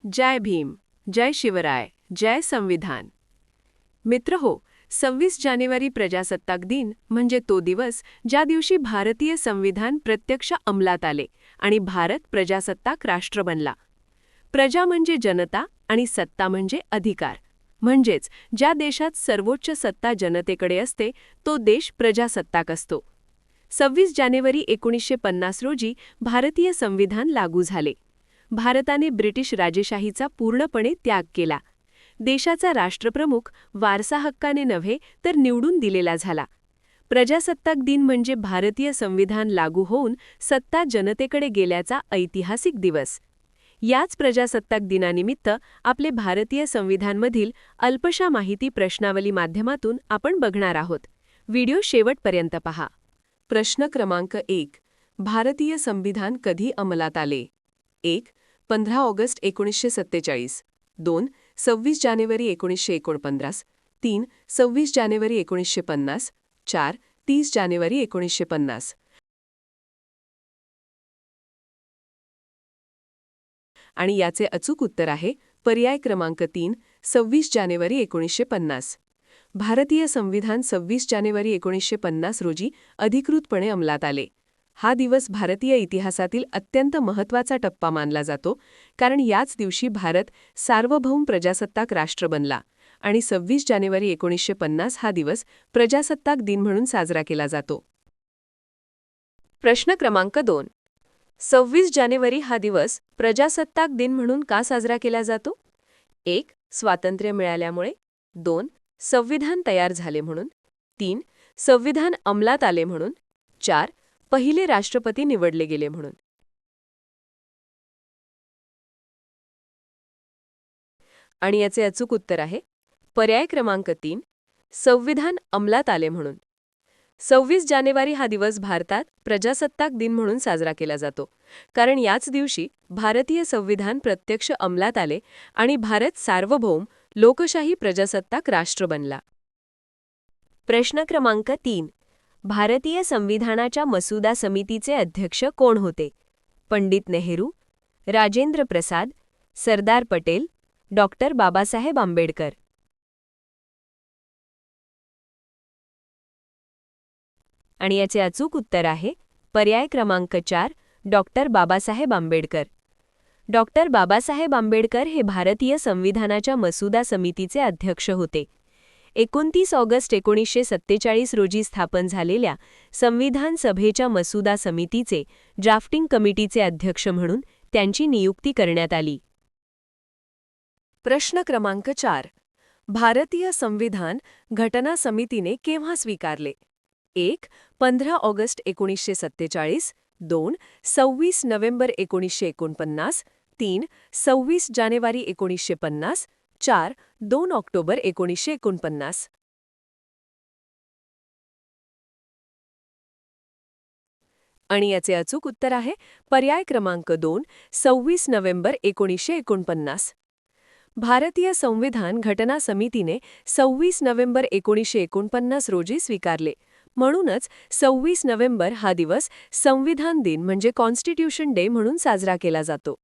जय भीम, जय शिवराय, जय संविधान. मित्रहो, 26 जानेवारी प्रजासत्ताक दिन म्हणजे तो दिवस ज्या दिवशी भारतीय संविधान प्रत्यक्ष अंमलात आले आणि भारत प्रजासत्ताक राष्ट्र बनला. प्रजा म्हणजे जनता आणि सत्ता म्हणजे अधिकार. म्हणजेच ज्या देशात सर्वोच्च सत्ता जनतेकडे असते तो देश प्रजासत्ताक असतो. 26 जानेवारी 1950 रोजी भारतीय संविधान लागू झाले. भारताने ब्रिटिश राजेशाहीचा पूर्णपणे त्याग केला. देशाचा राष्ट्रप्रमुख वारसा हक्काने नव्हे तर निवडून दिलेला झाला. प्रजासत्ताक दिन म्हणजे भारतीय संविधान लागू होऊन सत्ता जनतेकडे गेल्याचा ऐतिहासिक दिवस. याच प्रजासत्ताक दिनानिमित्त आपले भारतीय संविधानमधील अल्पशा माहिती प्रश्नावली माध्यमातून आपण बघणार आहोत. व्हिडिओ शेवटपर्यंत पहा. प्रश्न क्रमांक 1. भारतीय संविधान कधी अंमलात आले? 1. 15 ऑगस्ट 1947. 2. 26 जानेवारी 1949. 3. 26 जानेवारी 1950. 4. 30 जानेवारी 1950. आणि याचे अचूक उत्तर आहे पर्याय क्रमांक 3. 26 जानेवारी 1950. भारतीय संविधान 26 जानेवारी 1950 रोजी अधिकृतपणे अंमलात आले. हा दिवस भारतीय इतिहासातील अत्यंत महत्त्वाचा टप्पा मानला जातो, कारण याच दिवशी भारत सार्वभौम प्रजासत्ताक राष्ट्र बनला आणि 26 जानेवारी 1950 हा दिवस प्रजासत्ताक दिन म्हणून साजरा केला जातो. प्रश्न क्रमांक 2. 26 जानेवारी हा दिवस प्रजासत्ताक दिन म्हणून का साजरा केला जातो? 1. स्वातंत्र्य मिळाल्यामुळे. 2. संविधान तयार झाले म्हणून. 3. संविधान अंमलात आले म्हणून. 4. पहिले राष्ट्रपती निवडले गेले म्हणून. आणि याचे अचूक उत्तर आहे पर्याय क्रमांक 3. संविधान अंमलात आले म्हणून. 26 जानेवारी हा दिवस भारतात प्रजासत्ताक दिन म्हणून साजरा केला जातो, कारण याच दिवशी भारतीय संविधान प्रत्यक्ष अंमलात आले आणि भारत सार्वभौम लोकशाही प्रजासत्ताक राष्ट्र बनला. प्रश्न क्रमांक 3. भारतीय संविधानाच्या मसुदा समितीचे अध्यक्ष कोण होते? पंडित नेहरू, राजेंद्र प्रसाद, सरदार पटेल, डॉक्टर बाबासाहेब आंबेडकर. आणि याचे अचूक उत्तर आहे पर्याय क्रमांक 4. डॉक्टर बाबासाहेब आंबेडकर. डॉक्टर बाबासाहेब आंबेडकर हे भारतीय संविधानाच्या मसुदा समितीचे अध्यक्ष होते. 29 ऑगस्ट 1947 रोजी स्थापन झालेल्या संविधान सभेच्या मसुदा समितीचे ड्राफ्टिंग कमिटीचे अध्यक्ष म्हणून त्यांची नियुक्ती करण्यात आली. प्रश्न क्रमांक 4. भारतीय संविधान घटना समितीने केव्हा स्वीकारले? 1. 15 ऑगस्ट 1947. 2. 26 नोव्हेंबर 1949. 3. 26 जानेवारी 1950. 4. 2 ऑक्टोबर 1949. आणि याचे अचूक उत्तर आहे पर्याय क्रमांक 2. 26 नोव्हेंबर 1949. भारतीय संविधान घटना समितीने 26 नोव्हेंबर 1949 रोजी स्वीकारले. म्हणूनच 26 नोव्हेंबर हा दिवस संविधान दिन म्हणजे कॉन्स्टिट्यूशन डे म्हणून साजरा केला जातो.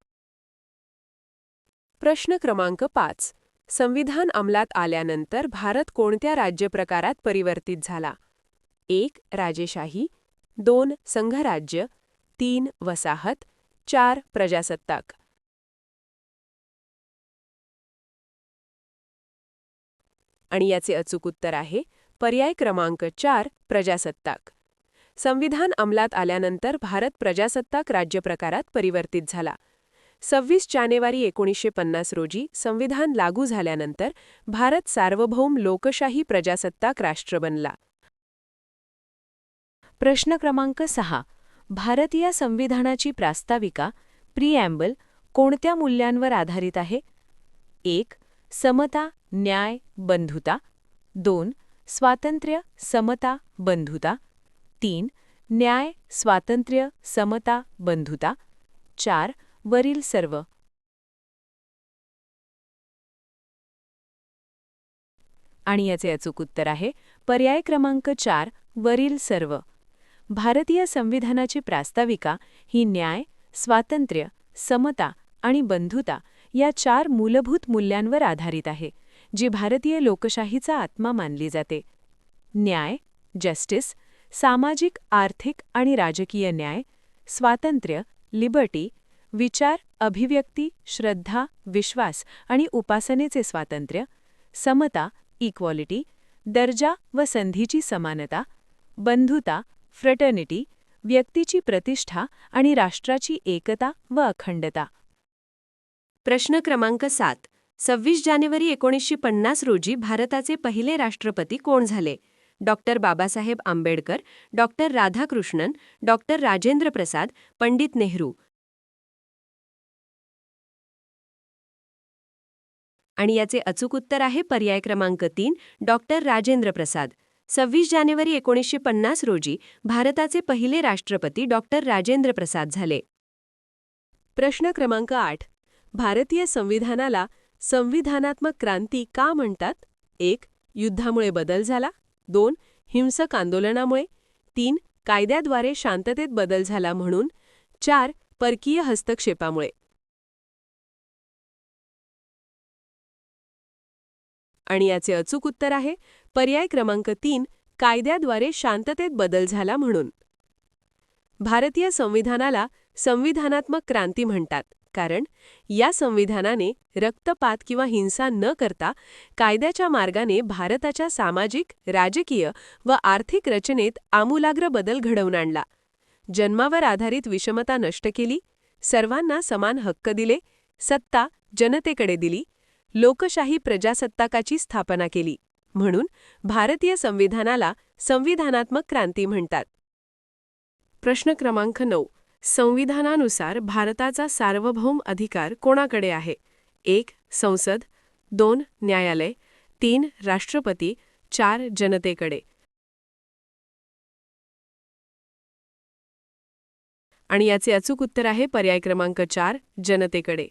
प्रश्न क्रमांक 5. संविधान अंमलात आल्यानंतर भारत कोणत्या राज्यप्रकारात परिवर्तित झाला? 1. राजेशाही. 2. संघराज्य. 3. वसाहत. 4. प्रजासत्ताक. आणि याचे अचूक उत्तर आहे पर्याय क्रमांक 4. प्रजासत्ताक. संविधान अंमलात आल्यानंतर भारत प्रजासत्ताक राज्यप्रकारात परिवर्तित झाला. 26 जानेवारी 1950 रोजी संविधान लागू झाल्यानंतर भारत सार्वभौम लोकशाही प्रजासत्ताक राष्ट्र बनला. प्रश्न क्रमांक 6. भारतीय संविधानाची प्रास्ताविका प्रिॲम्बल कोणत्या मूल्यांवर आधारित आहे? 1. समता, न्याय, बंधुता. 2. स्वातंत्र्य, समता, बंधुता. 3. न्याय, स्वातंत्र्य, समता, बंधुता. 4. वरील सर्व. आणि याचे अचूक उत्तर आहे पर्याय क्रमांक 4. वरील सर्व. भारतीय संविधानाची प्रास्ताविका ही न्याय, स्वातंत्र्य, समता आणि बंधुता या 4 मूलभूत मूल्यांवर आधारित आहे, जी भारतीय लोकशाहीचा आत्मा मानली जाते. न्याय, जस्टिस, सामाजिक, आर्थिक आणि राजकीय न्याय, स्वातंत्र्य, लिबर्टी, विचार, अभिव्यक्ती, श्रद्धा, विश्वास आणि उपासनेचे स्वातंत्र्य, समता, इक्वॉलिटी, दर्जा व संधीची समानता, बंधुता, फ्रटर्निटी, व्यक्तीची प्रतिष्ठा आणि राष्ट्राची एकता व अखंडता. प्रश्न क्रमांक 7. 26 जानेवारी 1950 रोजी भारताचे पहिले राष्ट्रपती कोण झाले? Doctor Babasaheb Ambedkar, doctor Radhakrishnan, doctor Rajendra Prasad, Pandit Nehru. आणि याचे अचूक उत्तर आहे पर्याय क्रमांक 3, डॉक्टर राजेंद्र प्रसाद. 26 जानेवारी 1950 रोजी भारताचे पहिले राष्ट्रपती डॉक्टर राजेंद्र प्रसाद झाले. प्रश्न क्रमांक 8. भारतीय संविधानाला संविधानात्मक क्रांती का म्हणतात? 1. युद्धामुळे बदल झाला. 2. हिंसक आंदोलनामुळे. 3. कायद्याद्वारे शांततेत बदल झाला म्हणून. 4. परकीय हस्तक्षेपामुळे. आणि याचे अचूक उत्तर आहे पर्याय क्रमांक 3, कायद्याद्वारे शांततेत बदल झाला म्हणून. भारतीय संविधानाला संविधानात्मक क्रांती म्हणतात कारण या संविधानाने रक्तपात किंवा हिंसा न करता कायद्याच्या मार्गाने भारताच्या सामाजिक, राजकीय व आर्थिक रचनेत आमूलाग्र बदल घडवून आणला. जन्मावर आधारित विषमता नष्ट केली, सर्वांना समान हक्क दिले, सत्ता जनतेकडे दिली, लोकशाही प्रजासत्ताकाची स्थापना केली. म्हणून भारतीय संविधानाला संविधानात्मक क्रांती म्हणतात. प्रश्न क्रमांक 9. संविधानानुसार भारताचा सार्वभौम अधिकार कोणाकडे आहे? 1. संसद, 2. न्यायालय, 3. राष्ट्रपती, 4. जनतेकडे. आणि याचे अचूक उत्तर आहे पर्याय क्रमांक 4, जनतेकडे.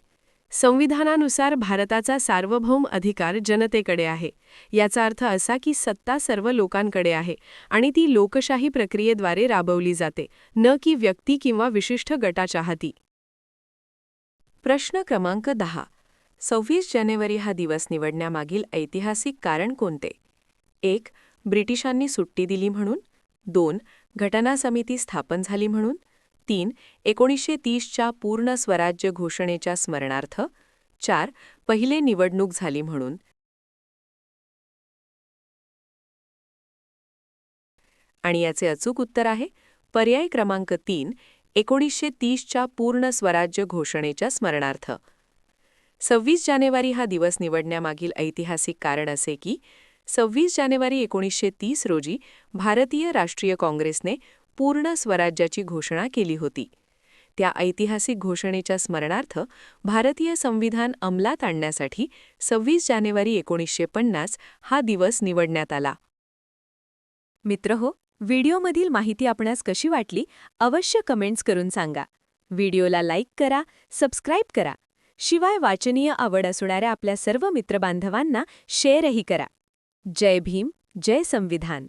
संविधानानुसार भारताचा सार्वभौम अधिकार जनतेकडे आहे. याचा अर्थ असा की सत्ता सर्व लोकांकडे आहे आणि ती लोकशाही प्रक्रियेद्वारे राबवली जाते, न की व्यक्ती किंवा विशिष्ट गटाच्या हाती. प्रश्न क्रमांक 10. 26 जानेवारी हा दिवस निवडण्यामागील ऐतिहासिक कारण कोणते? 1. ब्रिटिशांनी सुट्टी दिली म्हणून. 2. घटना समिती स्थापन झाली म्हणून. 3. 1930च्या पूर्ण स्वराज्य घोषणेच्या स्मरणार्थ. 4. पहिले निवडणूक झाली म्हणून. आणि याचे अचूक उत्तर आहे पर्याय क्रमांक 3, 1930च्या पूर्ण स्वराज्य घोषणेच्या स्मरणार्थ. 26 जानेवारी हा दिवस निवडण्यामागील ऐतिहासिक कारण असे की 26 जानेवारी 1930 रोजी भारतीय राष्ट्रीय काँग्रेसने पूर्ण स्वराज्याची घोषणा केली होती. त्या ऐतिहासिक घोषणेच्या स्मरणार्थ भारतीय संविधान अंमलात आणण्यासाठी 26 जानेवारी 1950 हा दिवस निवडण्यात आला. मित्रहो, व्हिडिओमधील माहिती आपणास कशी वाटली अवश्य कमेंट्स करून सांगा. व्हिडिओला लाईक करा, सबस्क्राईब करा. शिवाय वाचनीय आवड असणाऱ्या आपल्या सर्व मित्रबांधवांना शेअरही करा. जय भीम, जय संविधान.